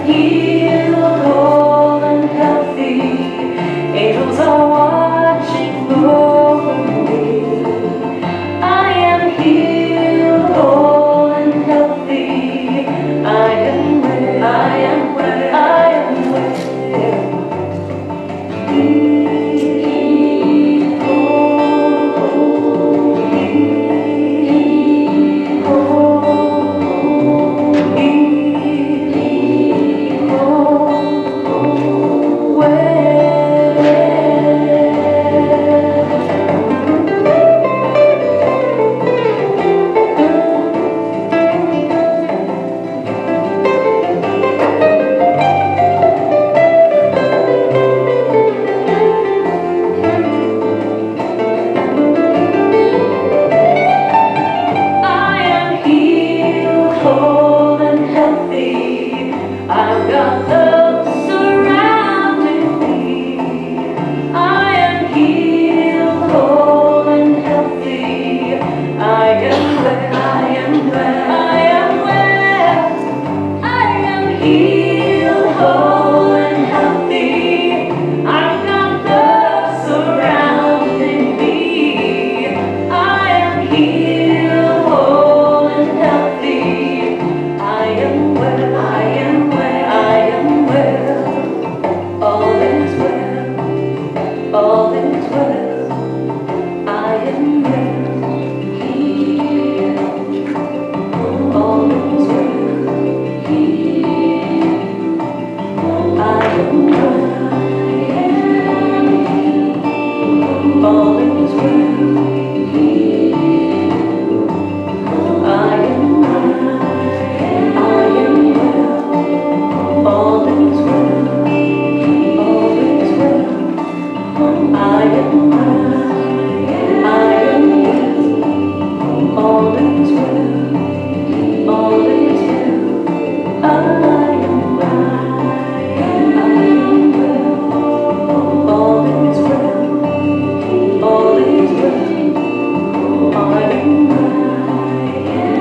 healed, whole, and healthy. Angels are watching over me. I am healed, whole, and healthy. I am well, I am well, I am well. I've got love surrounding me. I am healed, whole, and healthy. I am well, I am well, I am well. I am healed, whole, and healthy. I've got love surrounding me. I am healed, whole, and healthy. I am well, I am well. All is well, all is well, I am well, healed. All is well, healed. I am well, all is well, healed. I am well, all is well. I am well, all is well, all is well, I am well, all is well, all is well,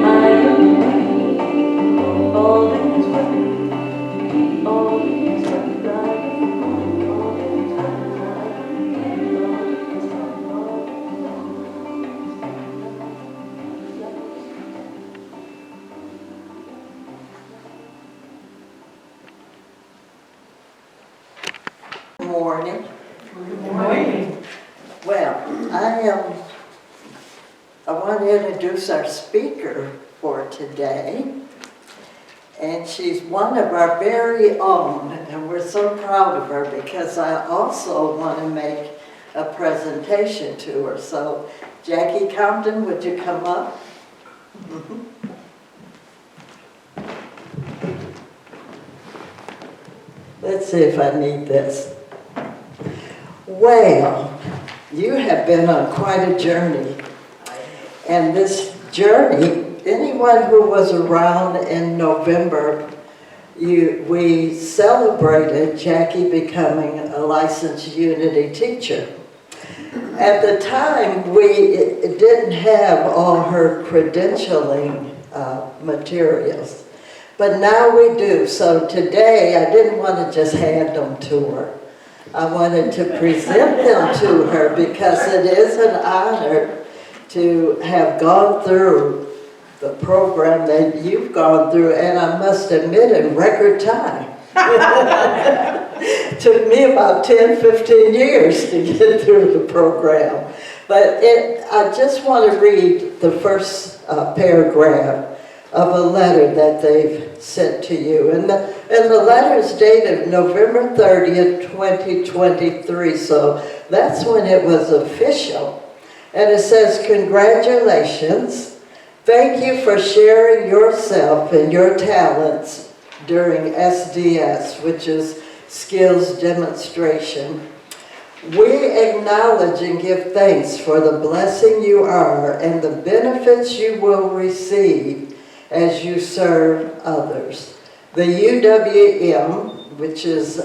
I am well, all is well, all is well. Morning. Good morning. Well, I want to introduce our speaker for today. And she's one of our very own, and we're so proud of her because I also want to make a presentation to her. So, Jackie Compton, would you come up? Let's see if I need this. Well, you have been on quite a journey. And this journey, anyone who was around in November, we celebrated Jackie becoming a licensed Unity teacher. At the time, we didn't have all her credentialing materials, but now we do. So today, I didn't want to just hand them to her. I wanted to present them to her because it is an honor to have gone through the program that you've gone through, and I must admit, in record time. It took me about 10, 15 years to get through the program. But I just want to read the first paragraph of a letter that they've sent to you. And the letter is dated November 30th, 2023, so that's when it was official. And it says, congratulations. Thank you for sharing yourself and your talents during SDS, which is skills demonstration. We acknowledge and give thanks for the blessing you are and the benefits you will receive as you serve others. The UWM, which is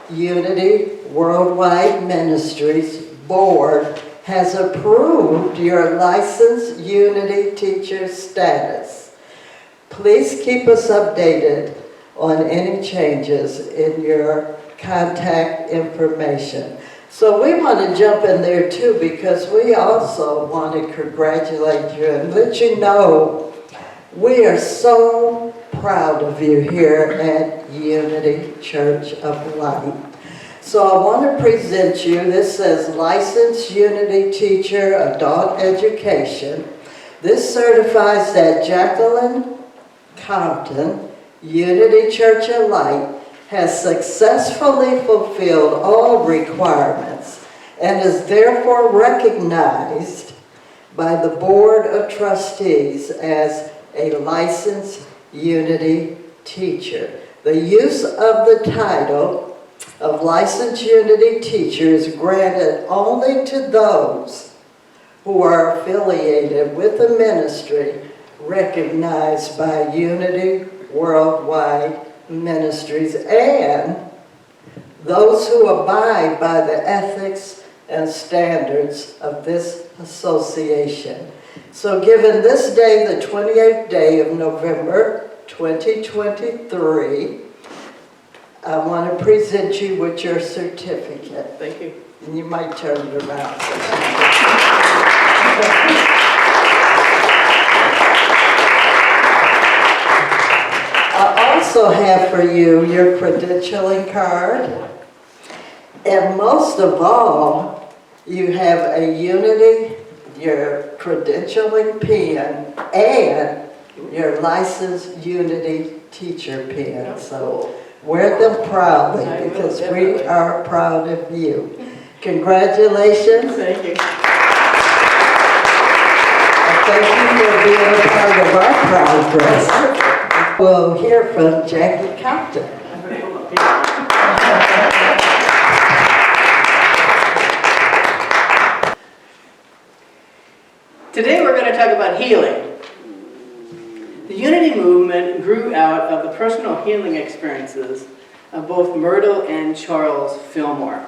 Unity Worldwide Ministries Board, has approved your licensed Unity teacher status. Please keep us updated on any changes in your contact information. So we want to jump in there too, because we also want to congratulate you and let you know we are so proud of you here at Unity Church of Light. So I want to present you, this says Licensed Unity Teacher, Adult Education. This certifies that Jacqueline Compton, Unity Church of Light, has successfully fulfilled all requirements and is therefore recognized by the Board of Trustees as a licensed Unity teacher. The use of the title of licensed Unity teacher is granted only to those who are affiliated with a ministry recognized by Unity Worldwide Ministries and those who abide by the ethics and standards of this association. So given this day, the 28th day of November 2023, I want to present you with your certificate. Thank you. And you might turn it around. I also have for you your credentialing card. And most of all, you have a Unity, your credentialing pen, and your licensed Unity teacher pen. So wear them proudly because we are proud of you. Congratulations. Thank you. And thank you for being a part of our progress. We'll hear from Jackie Compton. Today we're going to talk about healing. The Unity movement grew out of the personal healing experiences of both Myrtle and Charles Fillmore,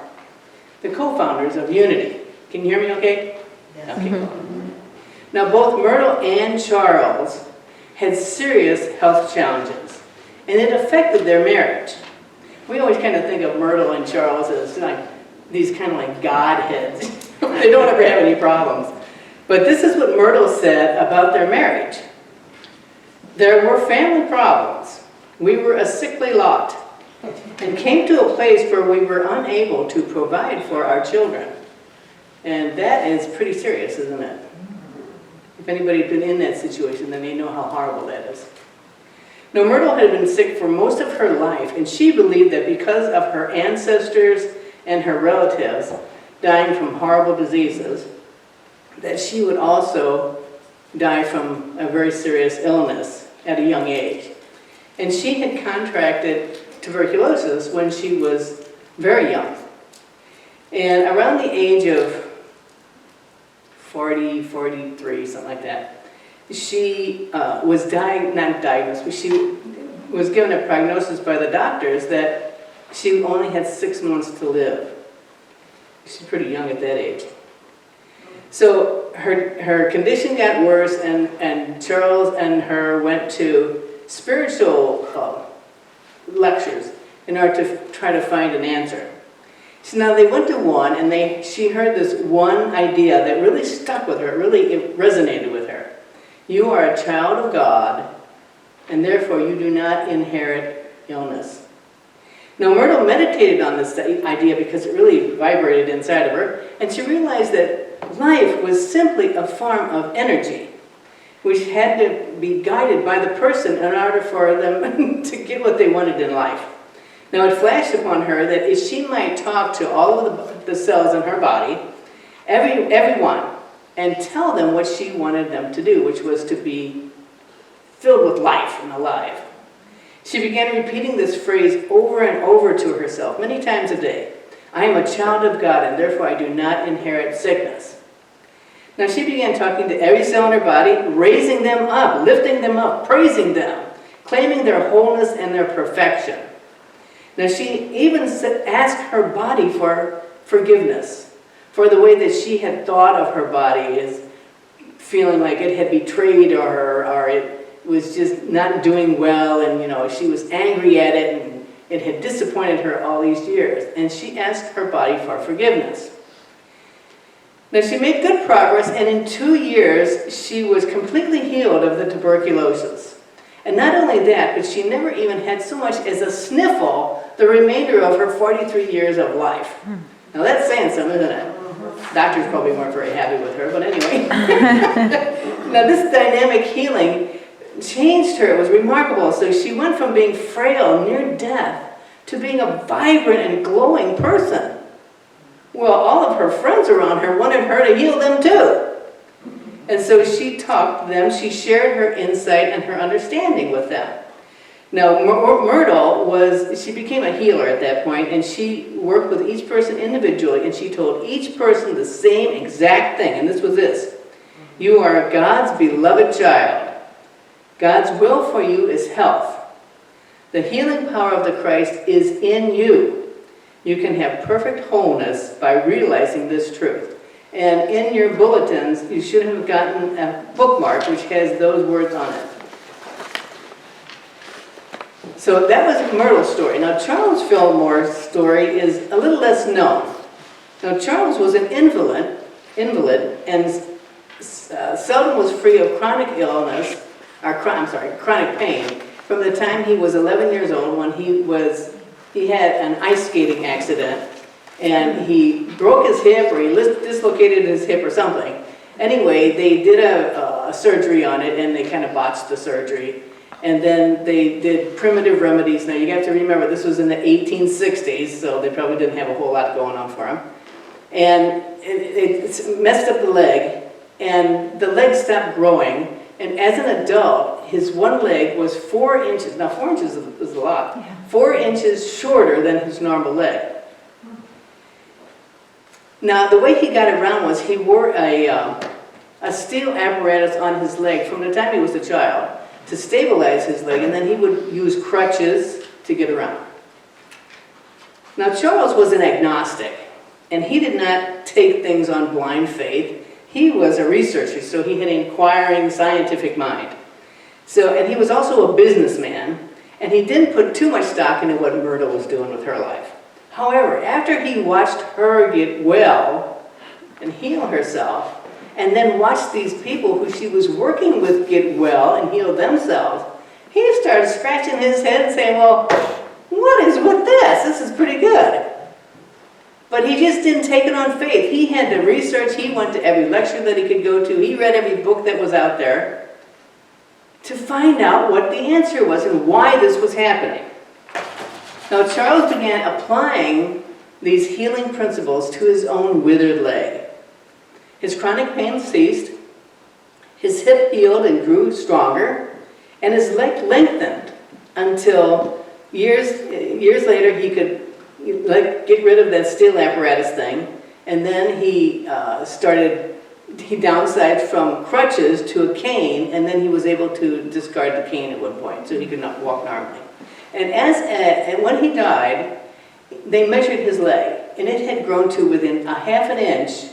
the co-founders of Unity. Can you hear me okay? Yes. Okay. Now both Myrtle and Charles had serious health challenges, and it affected their marriage. We always kind of think of Myrtle and Charles as like these kind of like godheads. They don't ever have any problems. But this is what Myrtle said about their marriage. There were family problems. We were a sickly lot and came to a place where we were unable to provide for our children. And that is pretty serious, isn't it? If anybody's been in that situation, then they know how horrible that is. Now, Myrtle had been sick for most of her life, and she believed that because of her ancestors and her relatives dying from horrible diseases, that she would also die from a very serious illness at a young age. And she had contracted tuberculosis when she was very young. And around the age of 40, 43, something like that, she was not diagnosed, but she was given a prognosis by the doctors that she only had 6 months to live. She's pretty young at that age. So her condition got worse, and Charles and her went to spiritual lectures in order to try to find an answer. So now they went to one, and she heard this one idea that really stuck with her, it resonated with her. You are a child of God, and therefore you do not inherit illness. Now Myrtle meditated on this idea because it really vibrated inside of her, and she realized that life was simply a form of energy, which had to be guided by the person in order for them to get what they wanted in life. Now it flashed upon her that if she might talk to all of the cells in her body, everyone, and tell them what she wanted them to do, which was to be filled with life and alive. She began repeating this phrase over and over to herself, many times a day. I am a child of God, and therefore I do not inherit sickness. Now she began talking to every cell in her body, raising them up, lifting them up, praising them, claiming their wholeness and their perfection. Now she even asked her body for forgiveness for the way that she had thought of her body as feeling like it had betrayed her, or was just not doing well, and she was angry at it, and it had disappointed her all these years. And she asked her body for forgiveness. Now she made good progress, and in 2 years she was completely healed of the tuberculosis. And not only that, but she never even had so much as a sniffle the remainder of her 43 years of life. Now that's saying something, isn't it? Doctors probably weren't very happy with her, but anyway. Now this dynamic healing changed her. It was remarkable. So she went from being frail, near death, to being a vibrant and glowing person. Well, all of her friends around her wanted her to heal them too. And so she talked to them, she shared her insight and her understanding with them. Now, Myrtle she became a healer at that point, and she worked with each person individually, and she told each person the same exact thing, and this was this: you are God's beloved child. God's will for you is health. The healing power of the Christ is in you. You can have perfect wholeness by realizing this truth. And in your bulletins, you should have gotten a bookmark which has those words on it. So that was Myrtle's story. Now Charles Fillmore's story is a little less known. Now Charles was an invalid and seldom was free of chronic illness, chronic pain, from the time he was 11 years old when he had an ice skating accident, and he broke his hip, or he dislocated his hip or something. Anyway, they did a surgery on it, and they kind of botched the surgery. And then they did primitive remedies. Now you have to remember, this was in the 1860s, so they probably didn't have a whole lot going on for him. And it messed up the leg, and the leg stopped growing. And as an adult, his one leg was 4 inches. Now 4 inches is a lot. 4 inches shorter than his normal leg. Now the way he got around was he wore a steel apparatus on his leg from the time he was a child to stabilize his leg, and then he would use crutches to get around. Now Charles was an agnostic, and he did not take things on blind faith. He was a researcher, so he had an inquiring scientific mind. And he was also a businessman, and he didn't put too much stock into what Myrtle was doing with her life. However, after he watched her get well and heal herself, and then watched these people who she was working with get well and heal themselves, he started scratching his head and saying, well, what is with this? This is pretty good. But he just didn't take it on faith. He had to research. He went to every lecture that he could go to. He read every book that was out there to find out what the answer was and why this was happening. Now, Charles began applying these healing principles to his own withered leg. His chronic pain ceased, his hip healed and grew stronger, and his leg lengthened until years later he could get rid of that steel apparatus thing, and then he downsized from crutches to a cane, and then he was able to discard the cane at one point, so he could not walk normally. And when he died, they measured his leg, and it had grown to within a half an inch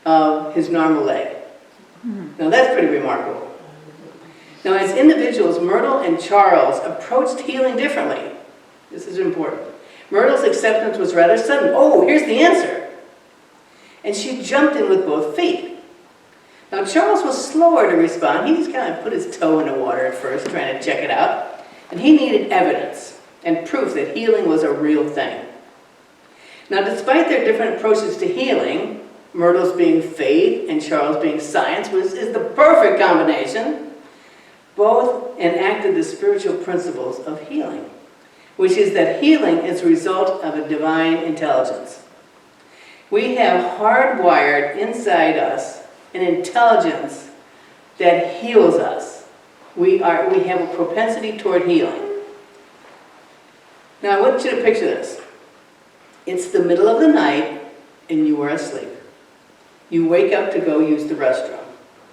of his normal leg. Now that's pretty remarkable. Now as individuals, Myrtle and Charles approached healing differently. This is important. Myrtle's acceptance was rather sudden. Oh, here's the answer. And she jumped in with both feet. Now Charles was slower to respond. He just kind of put his toe in the water at first, trying to check it out. And he needed evidence and proof that healing was a real thing. Now despite their different approaches to healing, Myrtle's being faith and Charles being science is the perfect combination. Both enacted the spiritual principles of healing, which is that healing is a result of a divine intelligence. We have hardwired inside us an intelligence that heals us. We have a propensity toward healing. Now I want you to picture this. It's the middle of the night and you are asleep. You wake up to go use the restroom.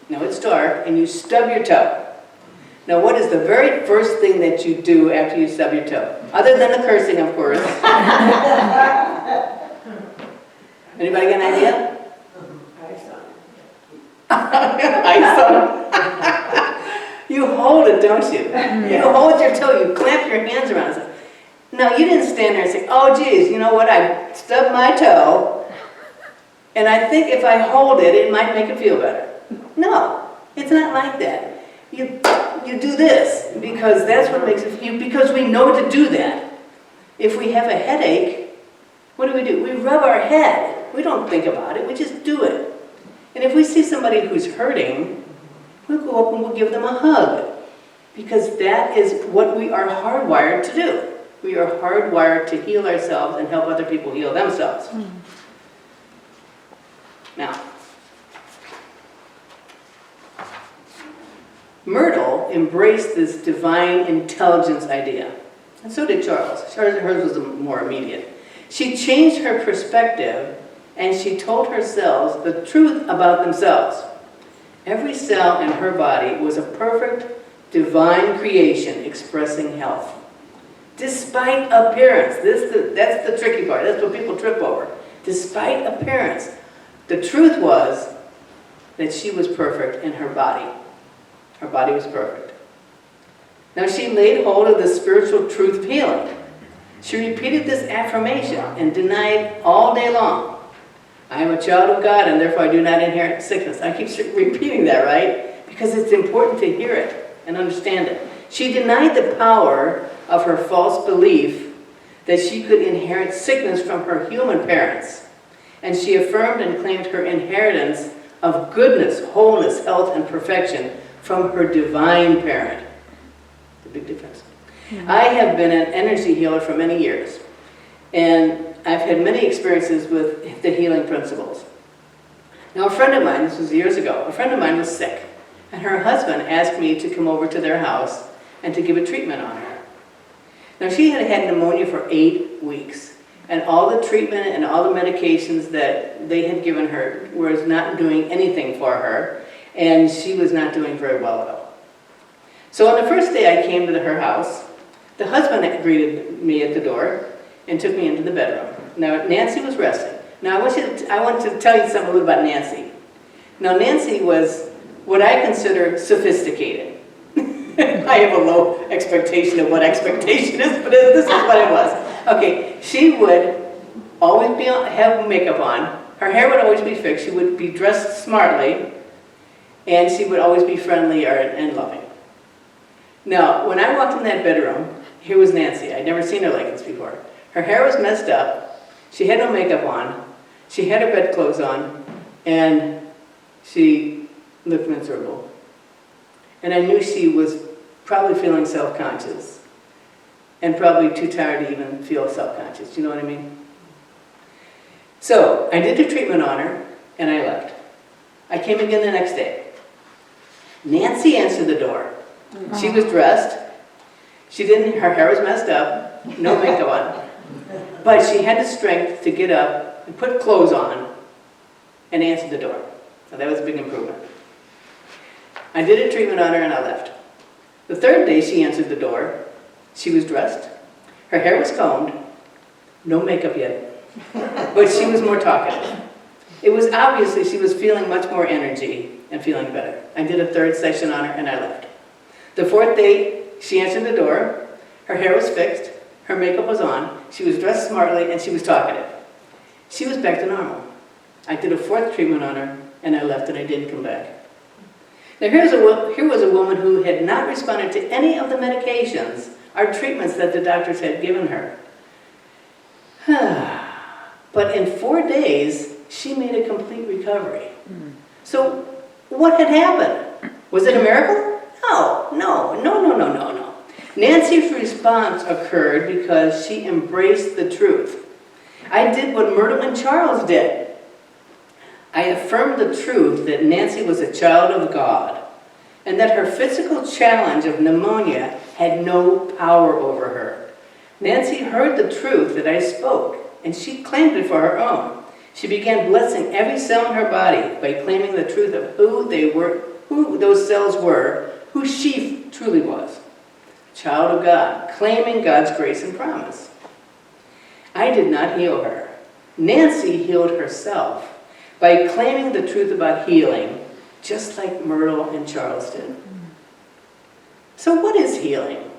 Now it's dark and you stub your toe. Now what is the very first thing that you do after you stub your toe? Other than the cursing, of course. Anybody got an idea? Ice on it. You hold it don't you? You hold your toe, you clamp your hands around it. No, you didn't stand there and say, oh geez, you know what, I stubbed my toe, and I think if I hold it, it might make it feel better. No, it's not like that. You do this, because that's what makes it feel, because we know to do that. If we have a headache, what do? We rub our head. We don't think about it, we just do it. And if we see somebody who's hurting, we'll go up and we'll give them a hug, because that is what we are hardwired to do. We are hardwired to heal ourselves and help other people heal themselves. Now, Myrtle embraced this divine intelligence idea, and so did Charles. Hers was more immediate. She changed her perspective, and she told her cells the truth about themselves. Every cell in her body was a perfect, divine creation expressing health. Despite appearance, that's the tricky part, that's what people trip over. Despite appearance, the truth was that she was perfect in her body. Her body was perfect. Now she laid hold of the spiritual truth of healing. She repeated this affirmation and denied all day long, I am a child of God and therefore I do not inherit sickness. I keep repeating that, right? Because it's important to hear it and understand it. She denied the power of her false belief that she could inherit sickness from her human parents. And she affirmed and claimed her inheritance of goodness, wholeness, health, and perfection from her divine parent. The big difference. I have been an energy healer for many years, and I've had many experiences with the healing principles. Now a friend of mine, this was years ago, a friend of mine was sick, and her husband asked me to come over to their house and to give a treatment on her. Now she had had pneumonia for 8 weeks, and all the treatment and all the medications that they had given her was not doing anything for her, and she was not doing very well at all. So on the first day I came to her house, the husband greeted me at the door and took me into the bedroom. Now Nancy was resting. Now I want to tell you something a little about Nancy. Now Nancy was what I consider sophisticated. I have a low expectation of what expectation is, but this is what it was. Okay, she would always have makeup on. Her hair would always be fixed. She would be dressed smartly, and she would always be friendly and loving. Now, when I walked in that bedroom, here was Nancy. I'd never seen her like this before. Her hair was messed up. She had no makeup on. She had her bedclothes on, and she looked miserable. And I knew she was probably feeling self-conscious, and probably too tired to even feel self-conscious. You know what I mean? So I did the treatment on her, and I left. I came again the next day. Nancy answered the door. She was dressed. Her hair was messed up, no makeup on. But she had the strength to get up and put clothes on and answer the door. Now that was a big improvement. I did a treatment on her and I left. The third day she answered the door. She was dressed. Her hair was combed. No makeup yet. But she was more talkative. It was obviously she was feeling much more energy and feeling better. I did a third session on her and I left. The fourth day, she answered the door. Her hair was fixed. Her makeup was on. She was dressed smartly and she was talkative. She was back to normal. I did a fourth treatment on her and I left and I didn't come back. Now here was a woman who had not responded to any of the medications or treatments that the doctors had given her. But in 4 days, she made a complete recovery. So what had happened? Was it a miracle? No. Nancy's response occurred because she embraced the truth. I did what Myrtle and Charles did. I affirmed the truth that Nancy was a child of God and that her physical challenge of pneumonia had no power over her. Nancy heard the truth that I spoke, and she claimed it for her own. She began blessing every cell in her body by claiming the truth of who they were, who those cells were, who she truly was. Child of God, claiming God's grace and promise. I did not heal her. Nancy healed herself by claiming the truth about healing, just like Myrtle and Charles did. So what is healing?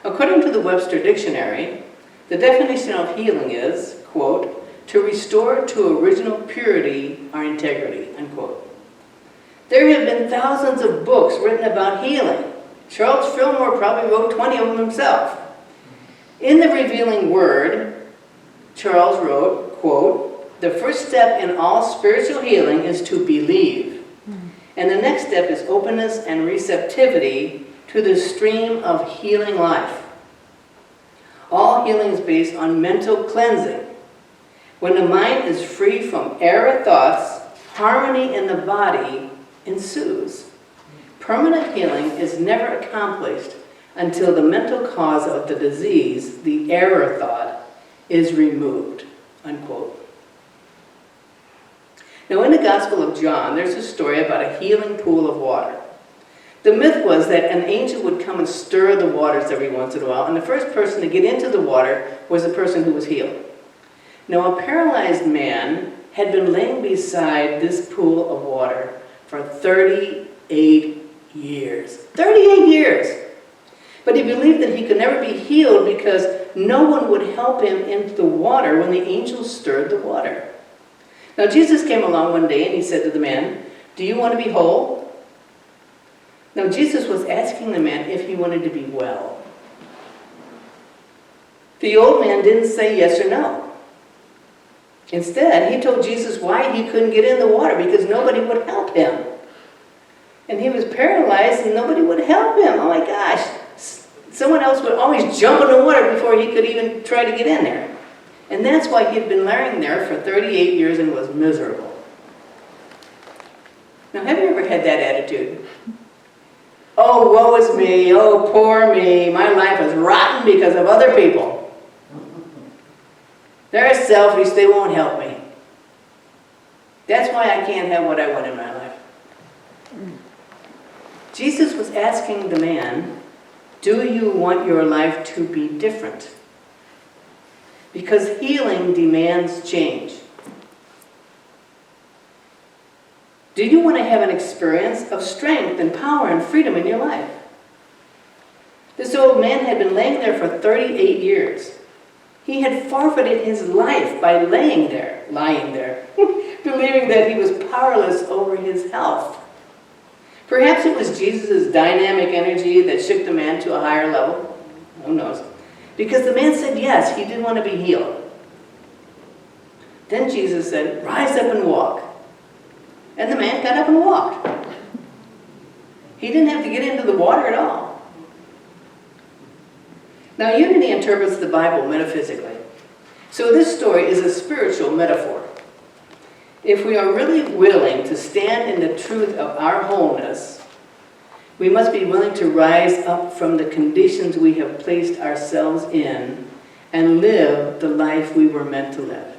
According to the Webster Dictionary, the definition of healing is, quote, to restore to original purity or integrity, unquote. There have been thousands of books written about healing. Charles Fillmore probably wrote 20 of them himself. In the Revealing Word, Charles wrote, quote, the first step in all spiritual healing is to believe. And the next step is openness and receptivity to the stream of healing life. All healing is based on mental cleansing. When the mind is free from error thoughts, harmony in the body ensues. Permanent healing is never accomplished until the mental cause of the disease, the error thought, is removed, unquote. Now in the Gospel of John, there's a story about a healing pool of water. The myth was that an angel would come and stir the waters every once in a while, and the first person to get into the water was the person who was healed. Now a paralyzed man had been laying beside this pool of water for 38 years. 38 years! But he believed that he could never be healed because no one would help him into the water when the angel stirred the water. Now Jesus came along one day and he said to the man, do you want to be whole? Now Jesus was asking the man if he wanted to be well. The old man didn't say yes or no. Instead, he told Jesus why he couldn't get in the water, because nobody would help him. And he was paralyzed and nobody would help him. Oh my gosh. Someone else would always jump in the water before he could even try to get in there. And that's why he'd been lying there for 38 years and was miserable. Now, have you ever had that attitude? Oh, woe is me. Oh, poor me. My life is rotten because of other people. They're selfish. They won't help me. That's why I can't have what I want in my life. Jesus was asking the man, do you want your life to be different? Because healing demands change. Do you want to have an experience of strength and power and freedom in your life? This old man had been laying there for 38 years. He had forfeited his life by lying there, believing that he was powerless over his health. Perhaps it was Jesus' dynamic energy that shook the man to a higher level. Who knows? Because the man said yes, he did want to be healed. Then Jesus said, rise up and walk. And the man got up and walked. He didn't have to get into the water at all. Now, Unity interprets the Bible metaphysically. So this story is a spiritual metaphor. If we are really willing to stand in the truth of our wholeness, we must be willing to rise up from the conditions we have placed ourselves in and live the life we were meant to live.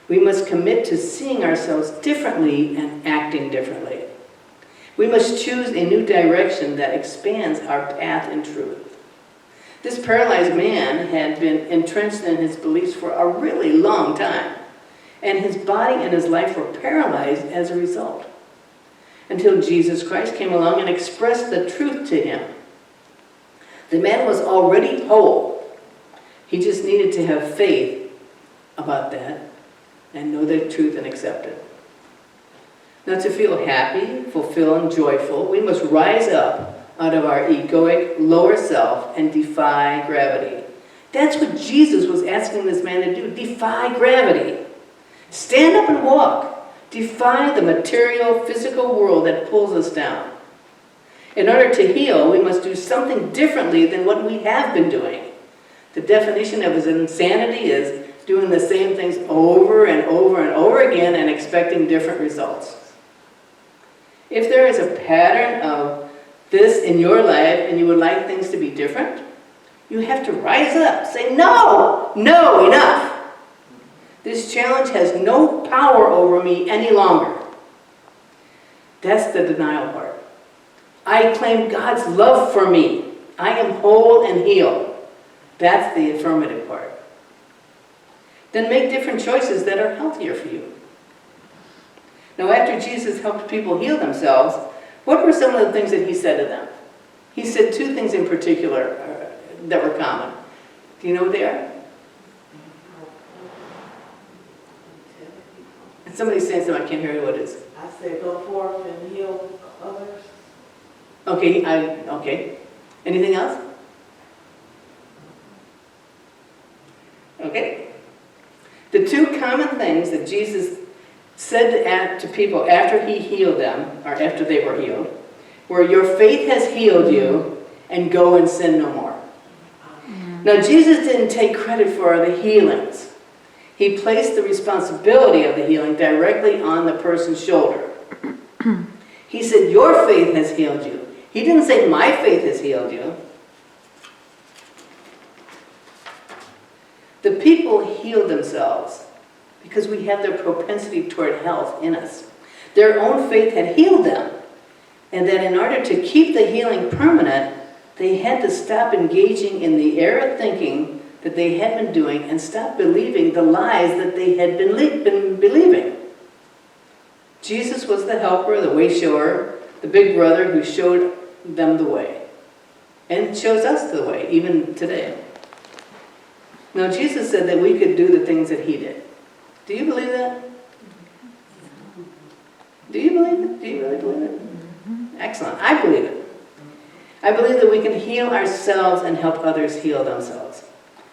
We must commit to seeing ourselves differently and acting differently. We must choose a new direction that expands our path in truth. This paralyzed man had been entrenched in his beliefs for a really long time, and his body and his life were paralyzed as a result, until Jesus Christ came along and expressed the truth to him. The man was already whole. He just needed to have faith about that and know the truth and accept it. Now, to feel happy, fulfilled, and joyful, we must rise up out of our egoic lower self and defy gravity. That's what Jesus was asking this man to do. Defy gravity. Stand up and walk. Defy the material, physical world that pulls us down. In order to heal, we must do something differently than what we have been doing. The definition of his insanity is doing the same things over and over and over again and expecting different results. If there is a pattern of this in your life and you would like things to be different, you have to rise up. Say, no, enough. This challenge has no power over me any longer. That's the denial part. I claim God's love for me. I am whole and healed. That's the affirmative part. Then make different choices that are healthier for you. Now, after Jesus helped people heal themselves, what were some of the things that he said to them? he said two things in particular that were common. Do you know what they are? And somebody's saying something, I can't hear what it is. I said, go forth and heal others. Okay, okay. Anything else? Okay. The two common things that Jesus said to people after he healed them, or after they were healed, were, your faith has healed you, and go and sin no more. Now, Jesus didn't take credit for the healings. He placed the responsibility of the healing directly on the person's shoulder. He said, your faith has healed you. He didn't say, my faith has healed you. The people healed themselves because we have their propensity toward health in us. Their own faith had healed them. And that in order to keep the healing permanent, they had to stop engaging in the error thinking that they had been doing and stop believing the lies that they had been believing. Jesus was the helper, the way shower, the big brother who showed them the way and shows us the way, even today. Now, Jesus said that we could do the things that he did. Do you believe that? Do you believe it? Do you really believe it? Excellent. I believe it. I believe that we can heal ourselves and help others heal themselves.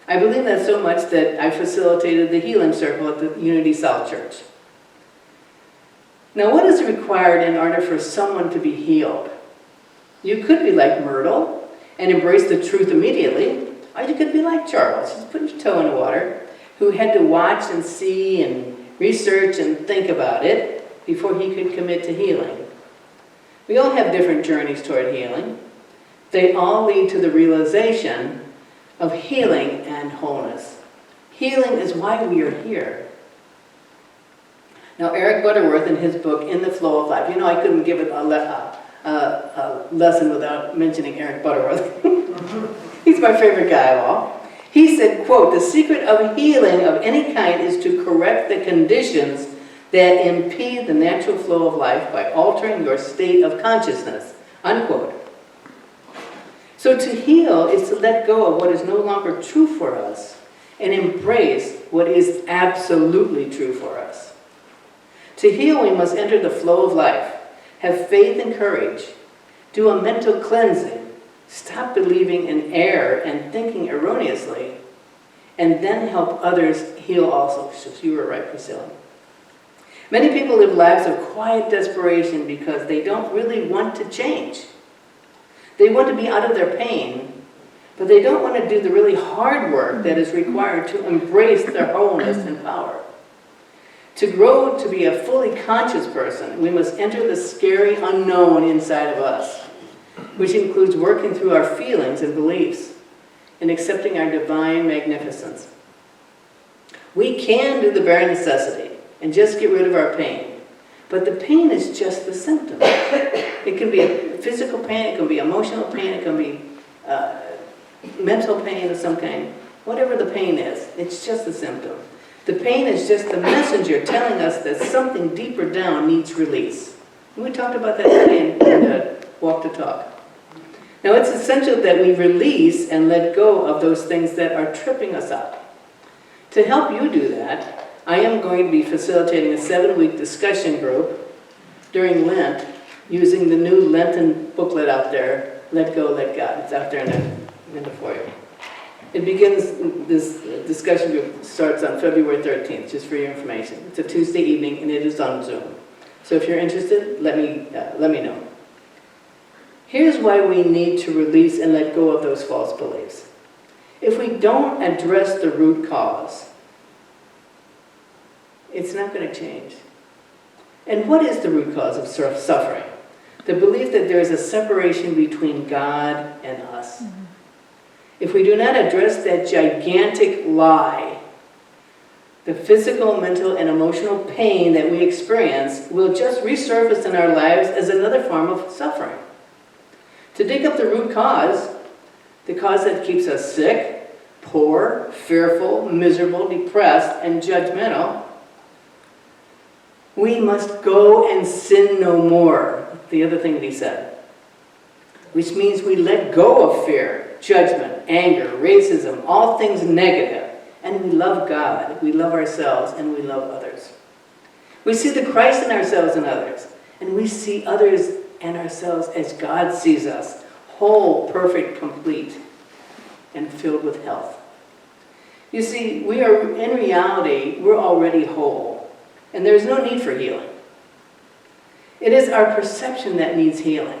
I believe that so much that I facilitated the healing circle at the Unity South Church. Now, what is required in order for someone to be healed? You could be like Myrtle and embrace the truth immediately, or you could be like Charles, just put your toe in the water, who had to watch and see and research and think about it before he could commit to healing. We all have different journeys toward healing. They all lead to the realization of healing and wholeness. Healing is why we are here. Now, Eric Butterworth, in his book, In the Flow of Life, you know I couldn't give it a lesson without mentioning Eric Butterworth. He's my favorite guy of all. He said, quote, the secret of healing of any kind is to correct the conditions that impede the natural flow of life by altering your state of consciousness, unquote. So to heal is to let go of what is no longer true for us and embrace what is absolutely true for us. To heal, we must enter the flow of life, have faith and courage, do a mental cleansing, stop believing in error and thinking erroneously, and then help others heal also. So you were right, Priscilla. Many people live lives of quiet desperation because they don't really want to change. They want to be out of their pain, but they don't want to do the really hard work that is required to embrace their wholeness and power. To grow to be a fully conscious person, we must enter the scary unknown inside of us, which includes working through our feelings and beliefs and accepting our divine magnificence. We can do the bare necessity and just get rid of our pain, but the pain is just the symptom. It can be a physical pain, it can be emotional pain, it can be mental pain of some kind. Whatever the pain is, it's just a symptom. The pain is just the messenger telling us that something deeper down needs release. And we talked about that today in Walk the Talk. Now, it's essential that we release and let go of those things that are tripping us up. To help you do that, I am going to be facilitating a 7-week discussion group during Lent using the new Lenten booklet out there, Let Go, Let God. It's out there in the foyer. It begins, this discussion group starts on February 13th, just for your information. It's a Tuesday evening and it is on Zoom. So if you're interested, let me know. Here's why we need to release and let go of those false beliefs. If we don't address the root cause, it's not going to change. And what is the root cause of suffering? The belief that there is a separation between God and us. Mm-hmm. If we do not address that gigantic lie, the physical, mental, and emotional pain that we experience will just resurface in our lives as another form of suffering. To dig up the root cause, the cause that keeps us sick, poor, fearful, miserable, depressed, and judgmental, we must go and sin no more. The other thing that he said. which means we let go of fear, judgment, anger, racism, all things negative, and we love God, we love ourselves, and we love others. We see the Christ in ourselves and others, and we see others and ourselves as God sees us, whole, perfect, complete, and filled with health. You see, in reality, we're already whole, and there's no need for healing. It is our perception that needs healing.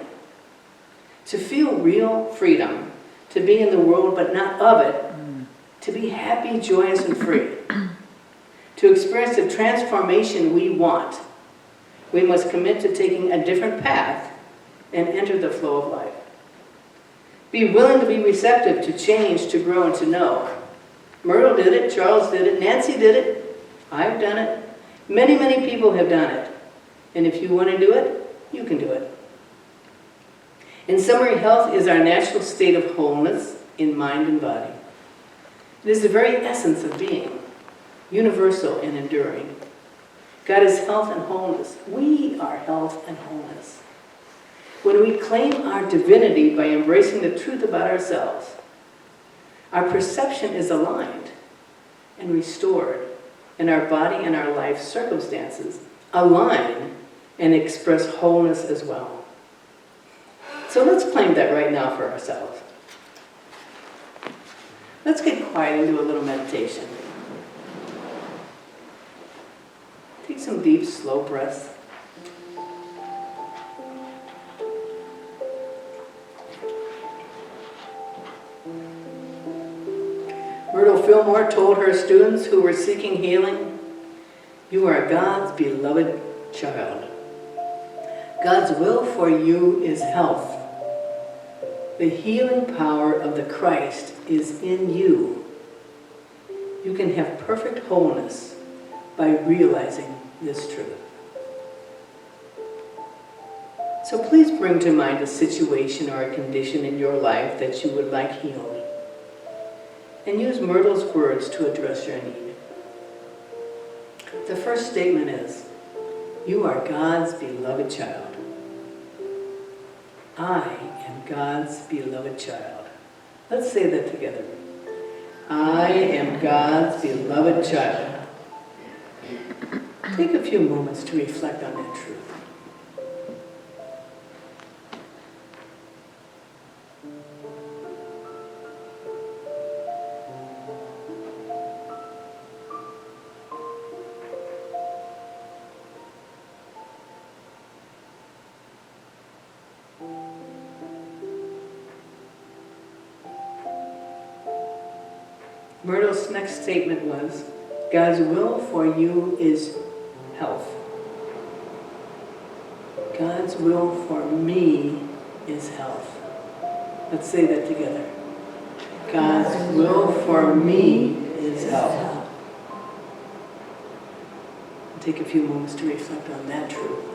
To feel real freedom, to be in the world but not of it, to be happy, joyous, and free, to experience the transformation we want, we must commit to taking a different path and enter the flow of life. Be willing to be receptive to change, to grow, and to know. Myrtle did it, Charles did it, Nancy did it, I've done it. Many, many people have done it. And if you want to do it, you can do it. In summary, health is our natural state of wholeness in mind and body. It is the very essence of being, universal and enduring. God is health and wholeness. We are health and wholeness. When we claim our divinity by embracing the truth about ourselves, our perception is aligned and restored, and our body and our life circumstances align and express wholeness as well. So let's claim that right now for ourselves. Let's get quiet and do a little meditation. Take some deep, slow breaths. Myrtle Fillmore told her students who were seeking healing, "You are God's beloved child. God's will for you is health. The healing power of the Christ is in you. You can have perfect wholeness by realizing this truth." So please bring to mind a situation or a condition in your life that you would like healed. And use Myrtle's words to address your need. The first statement is, "You are God's beloved child." I am God's beloved child. Let's say that together. I am God's beloved child. Take a few moments to reflect on that truth. Myrtle's next statement was, God's will for you is health. God's will for me is health. Let's say that together. God's will for me is health. Take a few moments to reflect on that truth.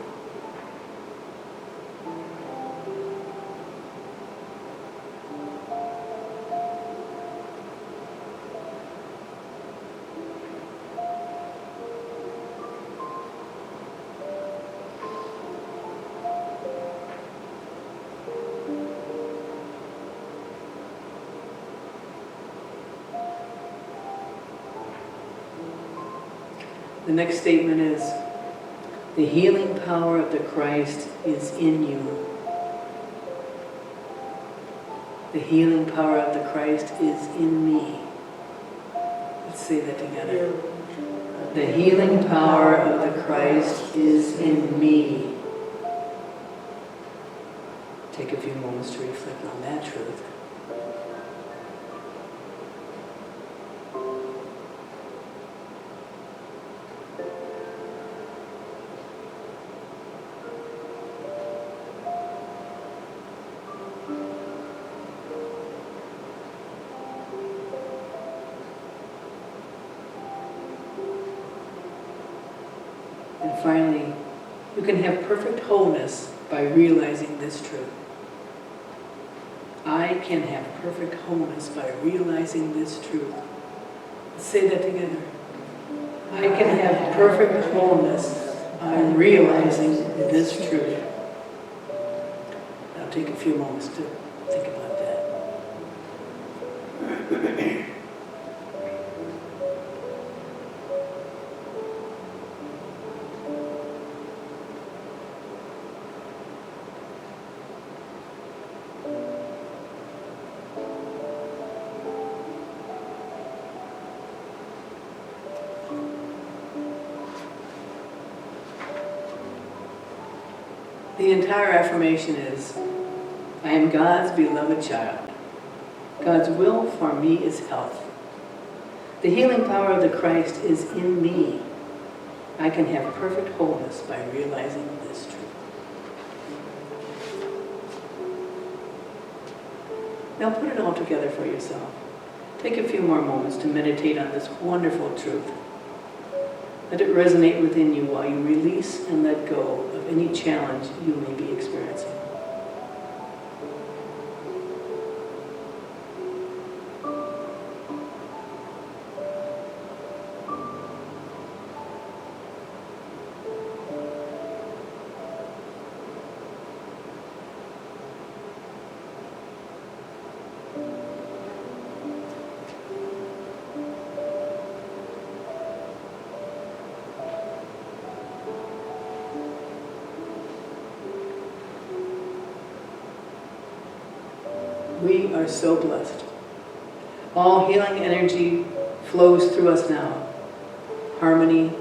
The next statement is, the healing power of the Christ is in you. The healing power of the Christ is in me. Let's say that together. The healing power of the Christ is in me. Take a few moments to reflect on that truth. And finally, you can have perfect wholeness by realizing this truth. I can have perfect wholeness by realizing this truth. Let's say that together. I can have perfect wholeness by realizing this truth. Now take a few moments to think about that. The entire affirmation is, I am God's beloved child. God's will for me is health. The healing power of the Christ is in me. I can have perfect wholeness by realizing this truth. Now put it all together for yourself. Take a few more moments to meditate on this wonderful truth. Let it resonate within you while you release and let go of any challenge you may be experiencing. We are so blessed. All healing energy flows through us now. Harmony,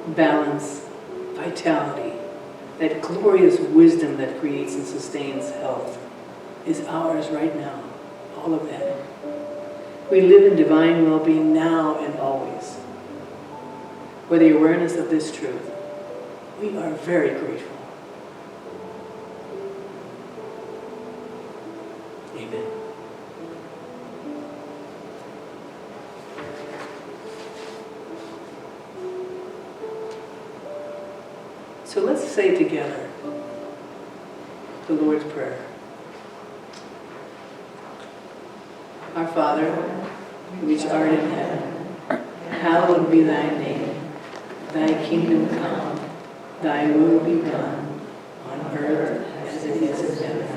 balance, vitality, that glorious wisdom that creates and sustains health is ours right now. All of that. We live in divine well-being now and always. For the awareness of this truth, we are very grateful. Amen. So let's say together the Lord's Prayer. Our Father, which art in heaven, hallowed be thy name. Thy kingdom come, thy will be done, on earth as it is in heaven.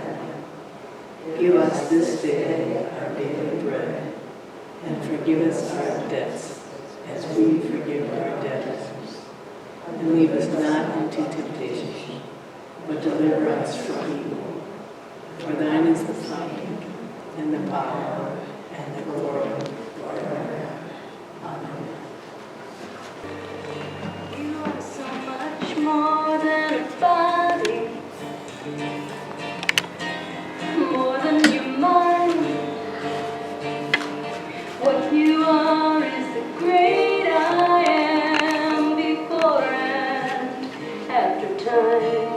Give us this day our daily bread, and forgive us our debts, as we forgive our debtors. And leave us not into temptation, but deliver us from evil. For thine is the power, and the power, and the glory forever. Amen. You are so much more than a body, more than your mind. What you are is the great I am, before and after time.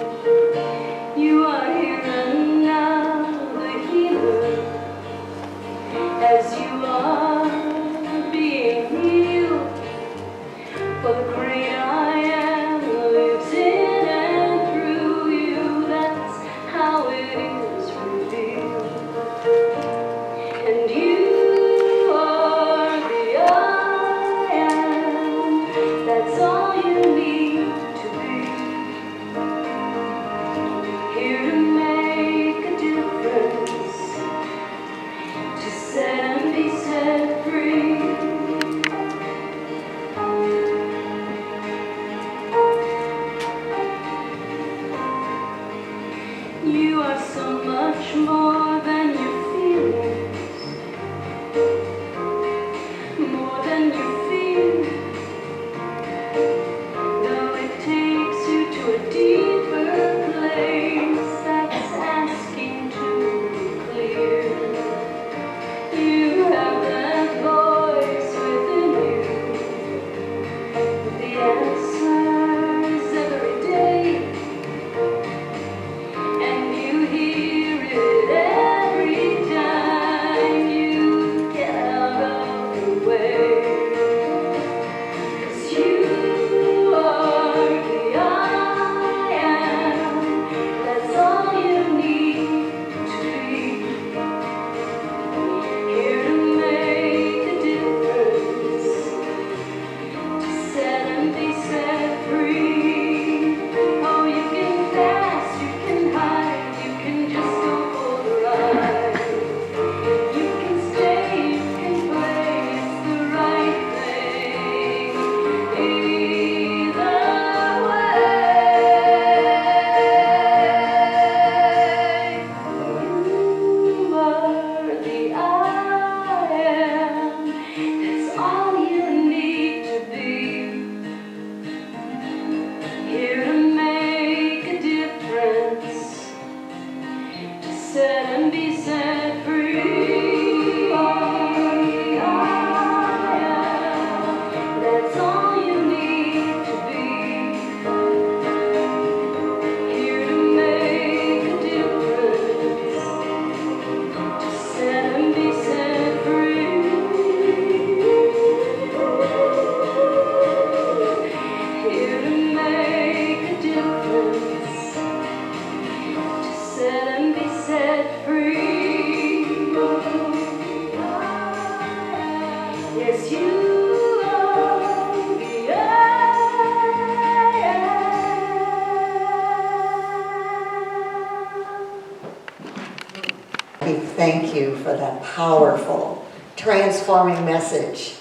You are here and now, the healer, as you are being healed. For the great I am lives in and through you. That's how it is revealed. And you are the I am. That's all you need to be. Here to make a difference, to set and be set free. You are so set and be set free. That's all you need to be. Here to make a difference, to set and be set free. Here to make a difference, to set and be set free. Yes, you are. Thank you for that powerful, transforming message.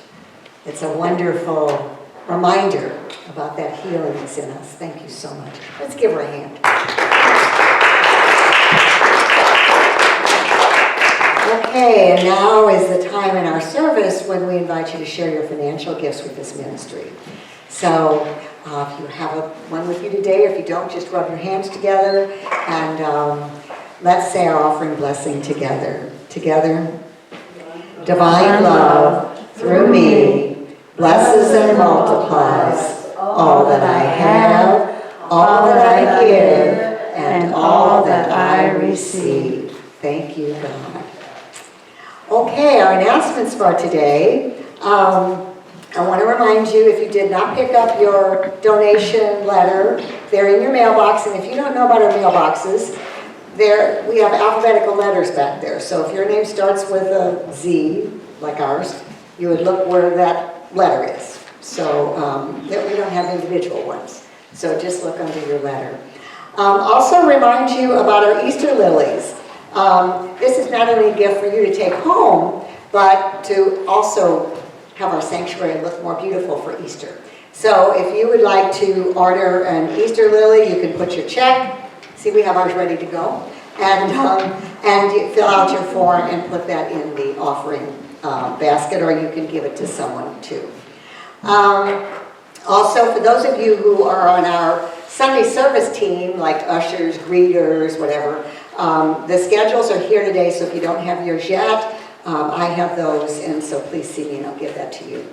It's a wonderful reminder about that healing that's in us. Thank you so much. Let's give her a hand. Okay, and now is the time in our service when we invite you to share your financial gifts with this ministry. So if you have one with you today, if you don't, just rub your hands together and let's say our offering blessing together. Together. Divine love through me blesses and multiplies all that I have, all that I give, and all that I receive. Thank you, God. Okay, our announcements for today. I want to remind you, if you did not pick up your donation letter, they're in your mailbox, and if you don't know about our mailboxes, we have alphabetical letters back there. So if your name starts with a Z, like ours, you would look where that letter is. So that we don't have individual ones. So just look under your letter. Also remind you about our Easter lilies. This is not only a gift for you to take home, but to also have our sanctuary look more beautiful for Easter. So if you would like to order an Easter lily, you can put your check. See, we have ours ready to go. And you fill out your form and put that in the offering basket, or you can give it to someone too. Also, for those of you who are on our Sunday service team, like ushers, greeters, whatever, the schedules are here today, so if you don't have yours yet, I have those, and so please see me and I'll give that to you.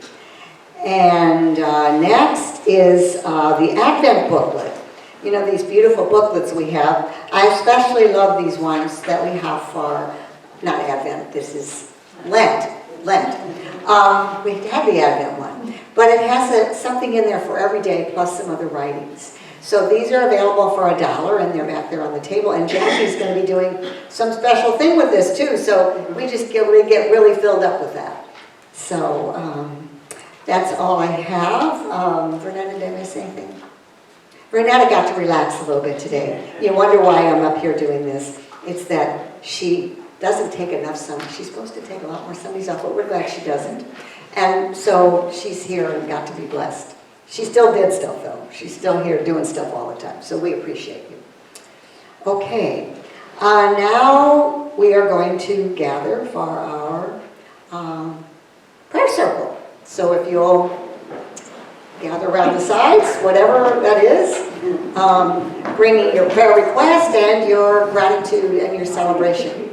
And next is the Advent booklet. You know, these beautiful booklets we have. I especially love these ones that we have for, not Advent, this is Lent. We had the Advent one. But it has something in there for every day, plus some other writings. So these are available for $1, and they're back there on the table. And Jackie's going to be doing some special thing with this too. So we just get really filled up with that. So that's all I have. Vernetta, did I miss anything? Vernetta got to relax a little bit today. You wonder why I'm up here doing this. It's that she doesn't take enough Sundays. She's supposed to take a lot more Sundays off, but we're glad she doesn't. And so she's here and got to be blessed. She still did stuff though. She's still here doing stuff all the time. So we appreciate you. Okay. Now we are going to gather for our prayer circle. So if you'll gather around the sides, whatever that is, bringing your prayer request and your gratitude and your celebration.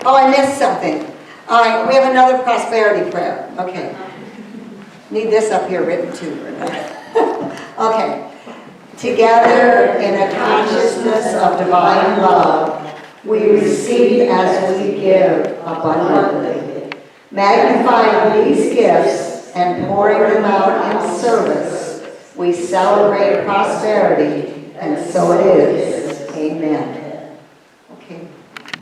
Oh, I missed something. All right, we have another prosperity prayer. Okay. Need this up here written too. Okay. Together in a consciousness of divine love, we receive as we give abundantly. Magnifying these gifts and pouring them out in service, we celebrate prosperity, and so it is. Amen.